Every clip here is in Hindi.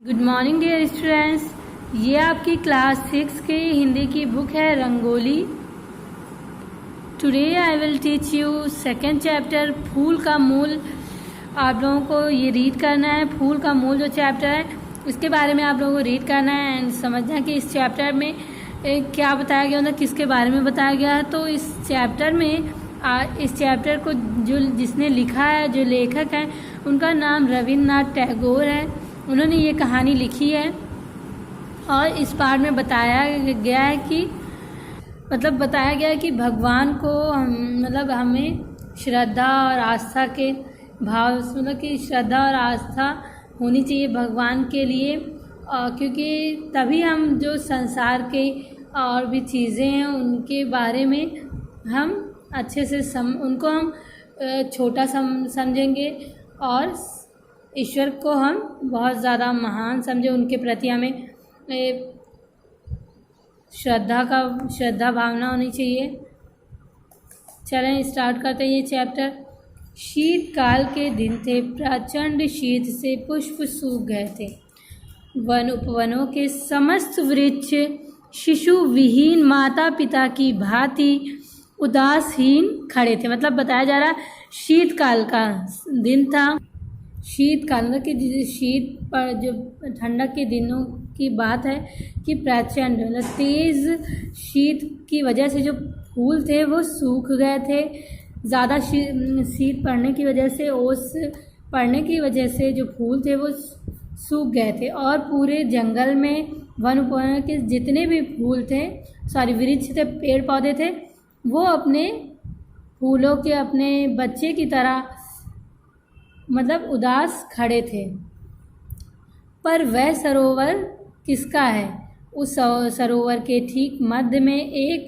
Good morning dear students. ये आपकी क्लास 6 के हिंदी की बुक है Rangoli. Today I will teach you second chapter फूल का मूल। आप लोगों को ये रीड करना है। फूल का मूल जो चैप्टर है इसके बारे में आप लोगों को रीड करना है एंड समझना है कि इस चैप्टर में क्या बताया गया, मतलब किसके बारे में बताया गया है। तो इस चैप्टर में इस चैप्टर को जिसने लिखा है, जो लेखक हैं, उनका नाम रविन्द्रनाथ टैगोर है। उन्होंने ये कहानी लिखी है और इस पार्ट में बताया गया है कि भगवान को हमें श्रद्धा और आस्था के भाव, मतलब कि श्रद्धा और आस्था होनी चाहिए भगवान के लिए, क्योंकि तभी हम जो संसार के और भी चीज़ें हैं उनके बारे में हम अच्छे से उनको हम छोटा समझेंगे और ईश्वर को हम बहुत ज़्यादा महान समझे। उनके प्रति हमें श्रद्धा भावना होनी चाहिए। चलें स्टार्ट करते हैं ये चैप्टर। शीतकाल के दिन थे, प्रचंड शीत से पुष्प सूख गए थे। वन उपवनों के समस्त वृक्ष शिशु विहीन माता पिता की भांति उदासीन खड़े थे। मतलब बताया जा रहा शीतकाल का दिन था। शीतकाल मतलब कि शीत पर जो ठंडक के दिनों की बात है कि प्रचंड मतलब तेज़ शीत की वजह से जो फूल थे वो सूख गए थे। ज़्यादा शीत पड़ने की वजह से, ओस पड़ने की वजह से जो फूल थे वो सूख गए थे और पूरे जंगल में वन उपवन के जितने भी फूल थे, वृक्ष थे, पेड़ पौधे थे, वो अपने फूलों के अपने बच्चे की तरह मतलब उदास खड़े थे। पर वह सरोवर किसका है? उस सरोवर के ठीक मध्य में एक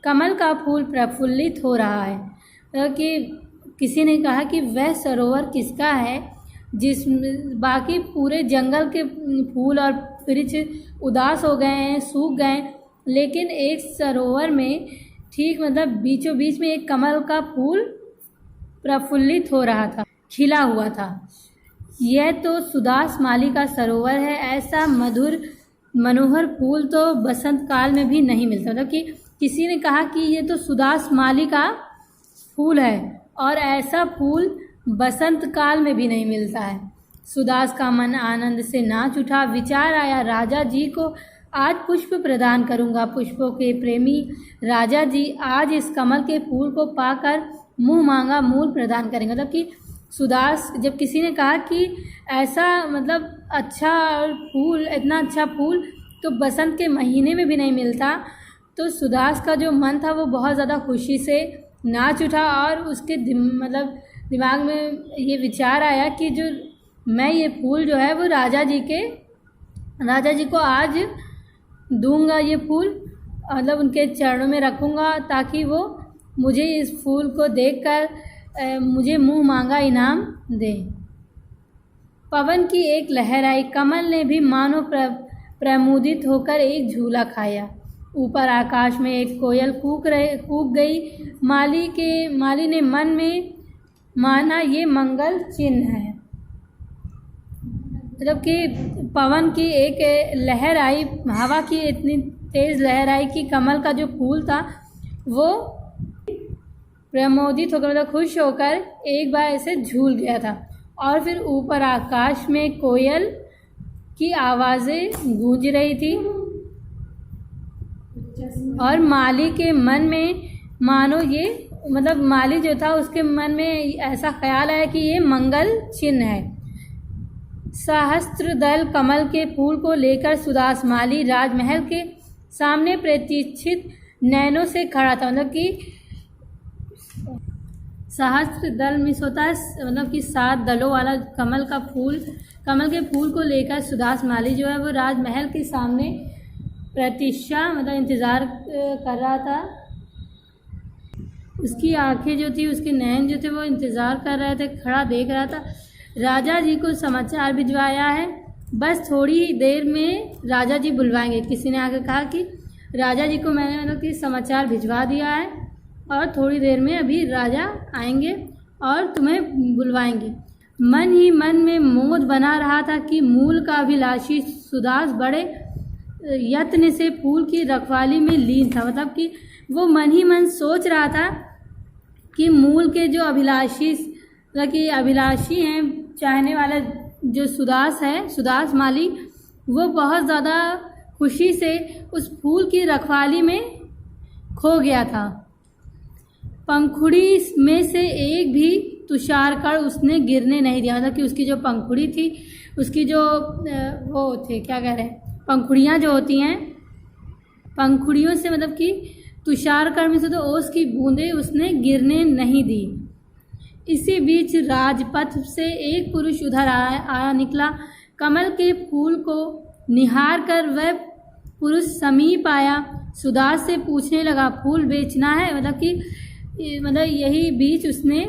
कमल का फूल प्रफुल्लित हो रहा है। मतलब कि किसी ने कहा कि वह सरोवर किसका है जिस बाकी पूरे जंगल के फूल और वृक्ष उदास हो गए हैं, सूख गए, लेकिन एक सरोवर में ठीक मतलब बीचों बीच में एक कमल का फूल प्रफुल्लित हो रहा था, खिला हुआ था। यह तो सुदास माली का सरोवर है। ऐसा मधुर मनोहर फूल तो बसंत काल में भी नहीं मिलता। मतलब कि किसी ने कहा कि ये तो सुदास माली का फूल है और ऐसा फूल बसंत काल में भी नहीं मिलता है। सुदास का मन आनंद से नाच उठा। विचार आया, राजा जी को आज पुष्प प्रदान करूंगा। पुष्पों के प्रेमी राजा जी आज इस कमल के फूल को पाकर मुंह मांगा मूल प्रदान करेंगे। मतलब कि सुदास, जब किसी ने कहा कि ऐसा मतलब अच्छा फूल, इतना अच्छा फूल तो बसंत के महीने में भी नहीं मिलता, तो सुदास का जो मन था वो बहुत ज़्यादा खुशी से नाच उठा और उसके दिमाग में ये विचार आया कि जो मैं ये फूल जो है वो राजा जी को आज दूंगा। ये फूल मतलब उनके चरणों में रखूँगा ताकि वो मुझे इस फूल को देखकर मुझे मुंह मांगा इनाम दे। पवन की एक लहर आई। कमल ने भी मानो प्रमुदित होकर एक झूला खाया। ऊपर आकाश में एक कोयल कूक गई। माली ने मन में माना ये मंगल चिन्ह है। मतलब कि पवन की एक लहर आई, हवा की इतनी तेज़ लहर आई कि कमल का जो फूल था वो प्रमोदित होकर मतलब खुश होकर एक बार ऐसे झूल गया था। और फिर ऊपर आकाश में कोयल की आवाज़ें गूंज रही थी और माली के मन में मानो ये मतलब माली जो था उसके मन में ऐसा ख्याल आया कि ये मंगल चिन्ह है। सहस्त्र दल कमल के फूल को लेकर सुदास माली राजमहल के सामने प्रतीक्षित नैनों से खड़ा था। मतलब कि सहस्त्र दल मिस होता है, मतलब कि 7 दलों वाला कमल के फूल को लेकर सुदास माली जो है वो राजमहल के सामने प्रतीक्षा मतलब इंतज़ार कर रहा था। उसकी आंखें जो थी, उसके नैन जो थे वो इंतज़ार कर रहे थे, खड़ा देख रहा था। राजा जी को समाचार भिजवाया है, बस थोड़ी ही देर में राजा जी बुलवाएंगे। किसी ने आकर कहा कि राजा जी को मैंने मतलब कि समाचार भिजवा दिया है और थोड़ी देर में अभी राजा आएंगे और तुम्हें बुलवाएंगे। मन ही मन में मोद बना रहा था कि मूल का अभिलाषी सुदास बड़े यत्न से फूल की रखवाली में लीन था। मतलब कि वो मन ही मन सोच रहा था कि मूल के जो अभिलाषी, मतलब कि अभिलाषी हैं, चाहने वाला जो सुदास है, सुदास माली, वो बहुत ज़्यादा खुशी से उस फूल की रखवाली में खो गया था। पंखुड़ी में से एक भी तुषार कण उसने गिरने नहीं दिया। मतलब कि उसकी जो पंखुड़ी थी, उसकी जो वो थे, क्या कह रहे हैं, पंखुड़ियाँ जो होती हैं, पंखुड़ियों से मतलब कि तुषार कण में से तो ओस की बूंदें उसने गिरने नहीं दी। इसी बीच राजपथ से एक पुरुष उधर आया निकला। कमल के फूल को निहार कर वह पुरुष समीप आया, सुदास से पूछने लगा, फूल बेचना है? मतलब यही बीच उसने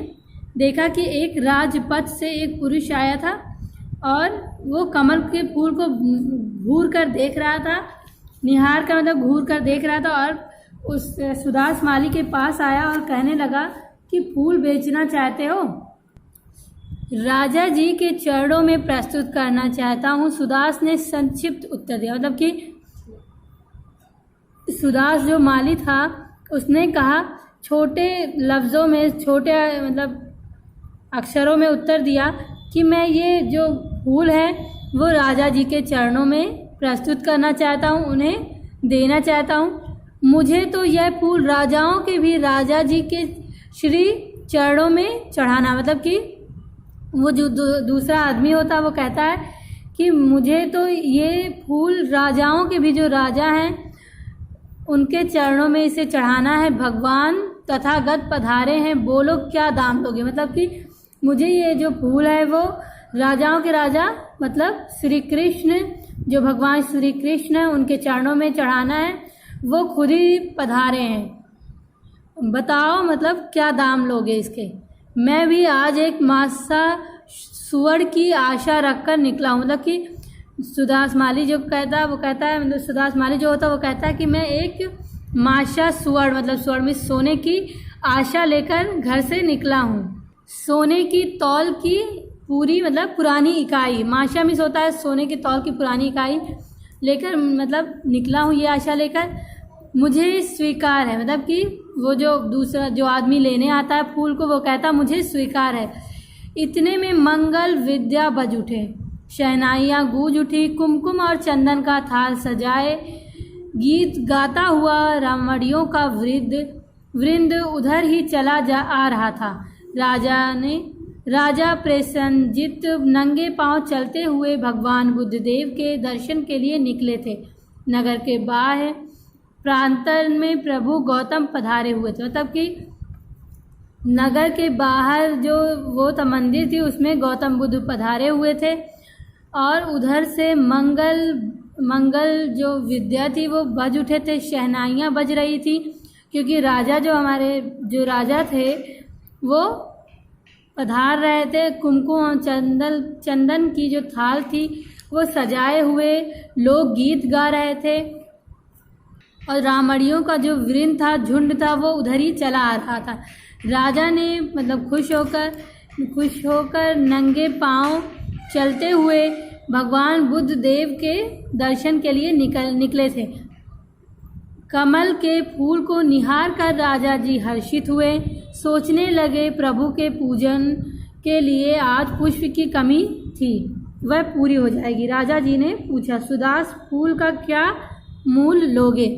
देखा कि एक राजपथ से एक पुरुष आया था और वो कमल के फूल को घूर कर देख रहा था। निहार कर मतलब घूर कर देख रहा था, और उस सुदास माली के पास आया और कहने लगा कि फूल बेचना चाहते हो? राजा जी के चरणों में प्रस्तुत करना चाहता हूँ, सुदास ने संक्षिप्त उत्तर दिया। मतलब कि सुदास जो माली था उसने कहा, छोटे लफ्ज़ों में, छोटे मतलब अक्षरों में उत्तर दिया कि मैं ये जो फूल है वो राजा जी के चरणों में प्रस्तुत करना चाहता हूँ, उन्हें देना चाहता हूँ। मुझे तो यह फूल राजाओं के भी राजा जी के श्री चरणों में चढ़ाना। मतलब कि वो जो दूसरा आदमी होता है वो कहता है कि मुझे तो ये फूल राजाओं के भी जो राजा हैं उनके चरणों में इसे चढ़ाना है। भगवान तथागत पधारे हैं, बोलो क्या दाम लोगे? मतलब कि मुझे ये जो फूल है वो राजाओं के राजा मतलब श्री कृष्ण, जो भगवान श्री कृष्ण है उनके चरणों में चढ़ाना है। वो खुद ही पधारे हैं, बताओ मतलब क्या दाम लोगे इसके? मैं भी आज एक मासा सुअर की आशा रखकर निकला हूँ। मतलब कि सुदास माली जो कहता है वो कहता है, मतलब सुदास माली जो होता है वो कहता है कि मैं एक माशा सुअर, मतलब सुअर में सोने की आशा लेकर घर से निकला हूँ। सोने की तौल की पूरी मतलब पुरानी इकाई, माशा में होता है सोने की तौल की पुरानी इकाई लेकर मतलब निकला हूँ ये आशा लेकर। मुझे स्वीकार है, मतलब कि वो जो दूसरा जो आदमी लेने आता है फूल को वो कहता मुझे स्वीकार है। इतने में मंगल विद्या बज उठे, शहनाइयाँ गूंज उठी, कुमकुम और चंदन का थाल सजाए गीत गाता हुआ रामड़ियों का वृंद उधर ही चला आ रहा था। राजा प्रसन्नजित नंगे पांव चलते हुए भगवान बुद्धदेव के दर्शन के लिए निकले थे। नगर के बाहर प्रांतर में प्रभु गौतम पधारे हुए थे। मतलब कि नगर के बाहर जो वो मंदिर थी उसमें गौतम बुद्ध पधारे हुए थे, और उधर से मंगल जो विद्या थी वो बज उठे थे, शहनाइयाँ बज रही थी, क्योंकि राजा जो हमारे जो राजा थे वो पधार रहे थे। कुमकुम और चंदन की जो थाल थी वो सजाए हुए लोग गीत गा रहे थे, और रामड़ियों का जो वृंद था, झुंड था, वो उधर ही चला आ रहा था। राजा ने मतलब खुश होकर नंगे पांव चलते हुए भगवान बुद्ध देव के दर्शन के लिए निकले थे। कमल के फूल को निहार कर राजा जी हर्षित हुए, सोचने लगे प्रभु के पूजन के लिए आज पुष्प की कमी थी, वह पूरी हो जाएगी। राजा जी ने पूछा, सुदास फूल का क्या मूल लोगे?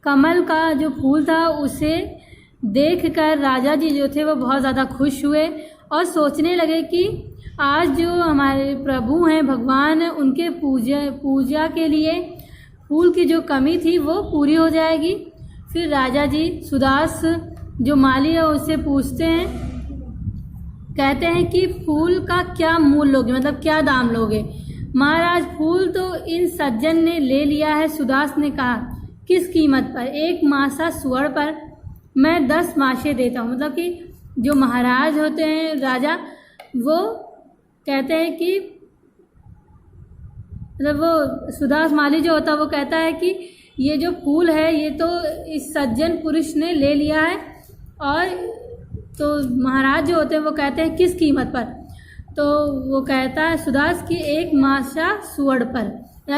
कमल का जो फूल था उसे देखकर राजा जी जो थे वो बहुत ज़्यादा खुश हुए और सोचने लगे कि आज जो हमारे प्रभु हैं भगवान, उनके पूजा के लिए फूल की जो कमी थी वो पूरी हो जाएगी। फिर राजा जी सुदास जो माली है उससे पूछते हैं, कहते हैं कि फूल का क्या मूल लोगे, मतलब क्या दाम लोगे? महाराज फूल तो इन सज्जन ने ले लिया है। सुदास ने कहा, किस कीमत पर? 1 मासा सुअर पर मैं 10 माशे देता हूँ। मतलब कि जो महाराज होते हैं राजा, वो कहते हैं कि मतलब वो सुदास माली जो होता है वो कहता है कि ये जो फूल है ये तो इस सज्जन पुरुष ने ले लिया है, और तो महाराज जो होते हैं वो कहते हैं किस कीमत पर? तो वो कहता है सुदास की एक माशा सुअड़ पर,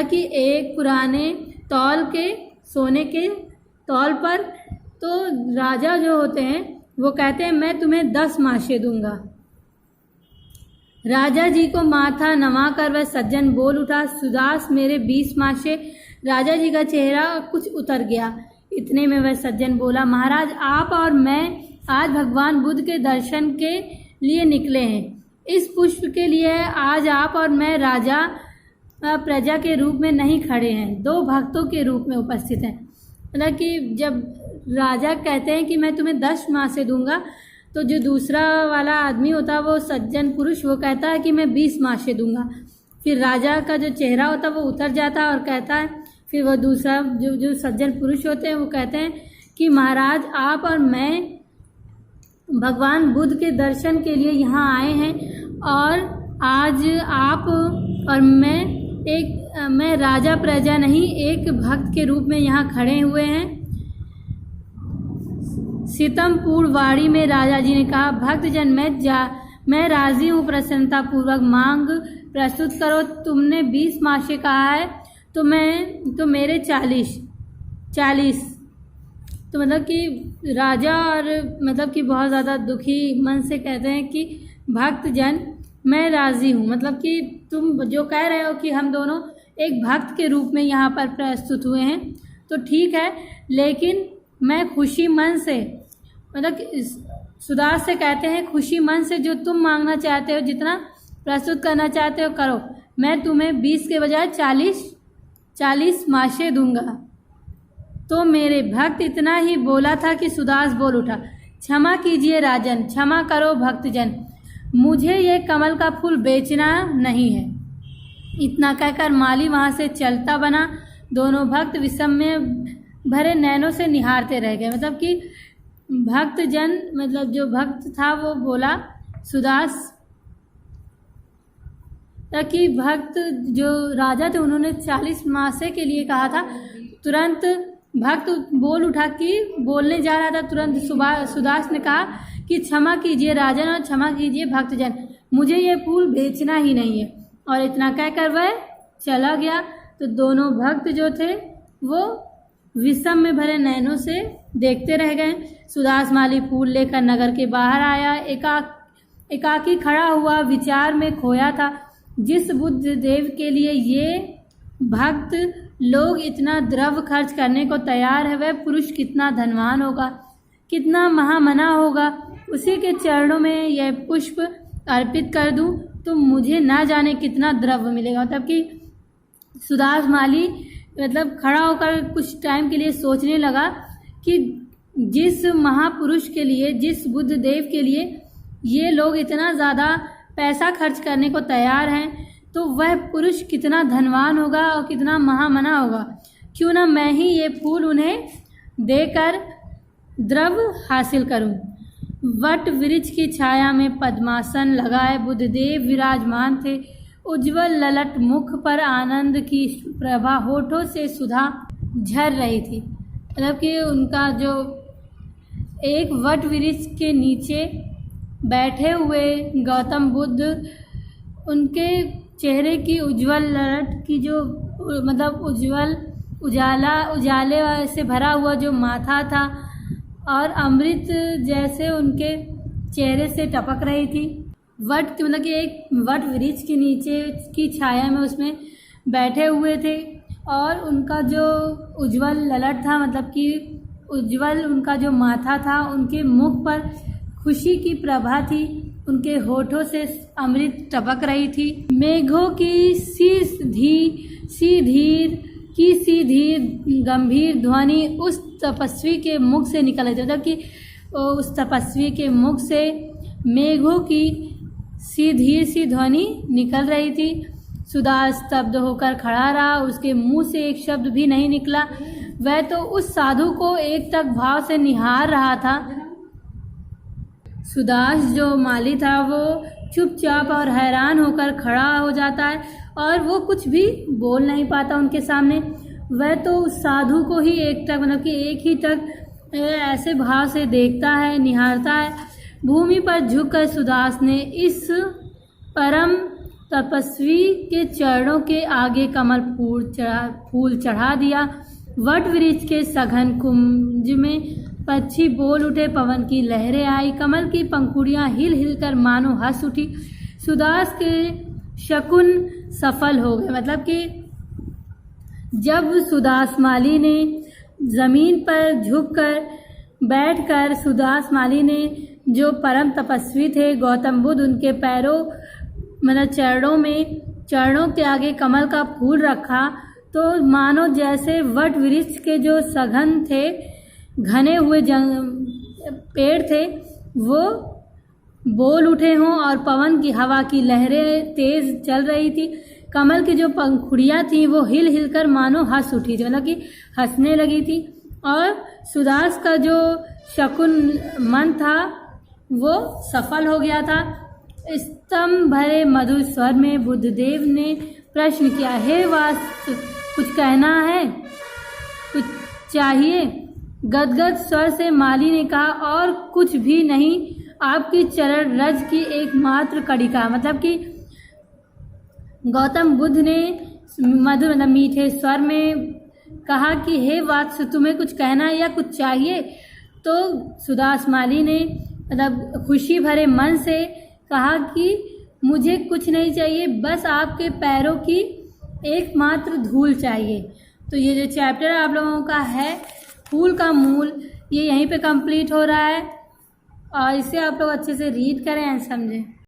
कि एक पुराने तौल के सोने के तौल पर। तो राजा जो होते हैं वो कहते हैं मैं तुम्हें 10 माशे दूंगा। राजा जी को माथा नवा कर वह सज्जन बोल उठा, सुदास मेरे 20 माशे। राजा जी का चेहरा कुछ उतर गया। इतने में वह सज्जन बोला, महाराज आप और मैं आज भगवान बुद्ध के दर्शन के लिए निकले हैं। इस पुष्प के लिए आज आप और मैं राजा प्रजा के रूप में नहीं खड़े हैं, 2 भक्तों के रूप में उपस्थित हैं। मतलब कि जब राजा कहते हैं कि मैं तुम्हें 10 माशे दूंगा, तो जो दूसरा वाला आदमी होता है वो सज्जन पुरुष, वो कहता है कि मैं 20 माशे दूंगा। फिर राजा का जो चेहरा होता है वो उतर जाता है और कहता है, फिर वो दूसरा जो सज्जन पुरुष होते हैं वो कहते हैं कि महाराज आप और मैं भगवान बुद्ध के दर्शन के लिए यहाँ आए हैं, और आज आप और मैं राजा प्रजा नहीं, एक भक्त के रूप में यहाँ खड़े हुए हैं। सीतमपुर वाड़ी में राजा जी ने कहा, भक्तजन मैं राजी हूँ, प्रसन्नता पूर्वक मांग प्रस्तुत करो। तुमने 20 माशे कहा है तो मेरे 40। तो मतलब कि राजा और मतलब कि बहुत ज़्यादा दुखी मन से कहते हैं कि भक्तजन मैं राज़ी हूँ, मतलब कि तुम जो कह रहे हो कि हम दोनों एक भक्त के रूप में यहाँ पर प्रस्तुत हुए हैं तो ठीक है, लेकिन मैं खुशी मन से, मतलब सुदास से कहते हैं खुशी मन से जो तुम मांगना चाहते हो, जितना प्रस्तुत करना चाहते हो करो, मैं तुम्हें 20 के बजाय 40 माशे दूंगा। तो मेरे भक्त इतना ही बोला था कि सुदास बोल उठा, क्षमा कीजिए राजन, क्षमा करो भक्तजन, मुझे ये कमल का फूल बेचना नहीं है। इतना कहकर माली वहाँ से चलता बना। दोनों भक्त विषम में भरे नैनों से निहारते रह गए। मतलब कि भक्तजन, मतलब जो भक्त था वो बोला सुदास, ताकि भक्त जो राजा थे उन्होंने 40 मासे के लिए कहा था। तुरंत भक्त बोल उठा कि बोलने जा रहा था, तुरंत सुदास ने कहा कि क्षमा कीजिए राजन और क्षमा कीजिए भक्तजन, मुझे ये फूल बेचना ही नहीं है। और इतना कहकर वह चला गया। तो दोनों भक्त जो थे वो विषम में भरे नैनों से देखते रह गए। सुदास माली फूल लेकर नगर के बाहर आया। एकाकी खड़ा हुआ विचार में खोया था। जिस बुद्ध देव के लिए ये भक्त लोग इतना द्रव्य खर्च करने को तैयार है, वह पुरुष कितना धनवान होगा, कितना महामना होगा। उसी के चरणों में यह पुष्प अर्पित कर दूं तो मुझे ना जाने कितना द्रव्य मिलेगा। मतलब कि सुदास माली मतलब खड़ा होकर कुछ टाइम के लिए सोचने लगा कि जिस महापुरुष के लिए, जिस बुद्ध देव के लिए ये लोग इतना ज़्यादा पैसा खर्च करने को तैयार हैं, तो वह पुरुष कितना धनवान होगा और कितना महामना होगा। क्यों ना मैं ही ये फूल उन्हें देकर द्रव्य हासिल करूं। वट वृक्ष की छाया में पद्मासन लगाए बुद्धदेव विराजमान थे। उज्जवल ललट मुख पर आनंद की प्रभा, होठों से सुधा झर रही थी। मतलब कि उनका जो एक वट वृक्ष के नीचे बैठे हुए गौतम बुद्ध, उनके चेहरे की उज्जवल ललट की जो मतलब उज्जवल उजाले से भरा हुआ जो माथा था और अमृत जैसे उनके चेहरे से टपक रही थी। वट मतलब कि एक वट वृक्ष के नीचे की छाया में उसमें बैठे हुए थे और उनका जो उज्जवल ललट था, मतलब कि उज्जवल उनका जो माथा था, उनके मुख पर खुशी की प्रभा थी, उनके होठों से अमृत टपक रही थी। मेघों की सी धीर गंभीर ध्वनि उस तपस्वी के मुख से निकल रही थी। मतलब कि उस तपस्वी के मुख से मेघों की सी ध्वनि निकल रही थी। सुदास स्तब्ध होकर खड़ा रहा, उसके मुंह से एक शब्द भी नहीं निकला। वह तो उस साधु को एक तक भाव से निहार रहा था। सुदास जो माली था वो चुपचाप और हैरान होकर खड़ा हो जाता है और वो कुछ भी बोल नहीं पाता उनके सामने। वह तो उस साधु को ही एक तक, मतलब कि एक ही तक ऐसे भाव से देखता है, निहारता है। भूमि पर झुककर सुदास ने इस परम तपस्वी के चरणों के आगे कमल फूल चढ़ा दिया। वट वृक्ष के सघन कुंज में पक्षी बोल उठे, पवन की लहरें आई, कमल की पंखुड़ियां हिल हिल कर मानो हंस उठी। सुदास के शकुन सफल हो गए। मतलब कि जब सुदास माली ने ज़मीन पर झुककर बैठकर सुदास माली ने जो परम तपस्वी थे गौतम बुद्ध, उनके पैरों मतलब चरणों के आगे कमल का फूल रखा, तो मानो जैसे वट वृक्ष के जो सघन थे, घने हुए पेड़ थे, वो बोल उठे हों और पवन की हवा की लहरें तेज चल रही थी। कमल की जो पंखुड़ियाँ थी वो हिल हिल कर मानो हंस उठी थी, मतलब कि हंसने लगी थी। और सुदास का जो शकुन मन था वो सफल हो गया था। स्तंभ भरे मधुर स्वर में बुद्धदेव ने प्रश्न किया, हे वास्त, कुछ कहना है, कुछ चाहिए? गदगद स्वर से माली ने कहा, और कुछ भी नहीं, आपकी चरण रज की एकमात्र कड़िका। मतलब कि गौतम बुद्ध ने मधुर मतलब मीठे स्वर में कहा कि हे वात्स, तुम्हें कुछ कहना है या कुछ चाहिए? तो सुदास माली ने मतलब खुशी भरे मन से कहा कि मुझे कुछ नहीं चाहिए, बस आपके पैरों की एकमात्र धूल चाहिए। तो ये जो चैप्टर आप लोगों का है फूल का मूल, ये यहीं पे कंप्लीट हो रहा है, और इसे आप लोग अच्छे से रीड करें एंड समझें।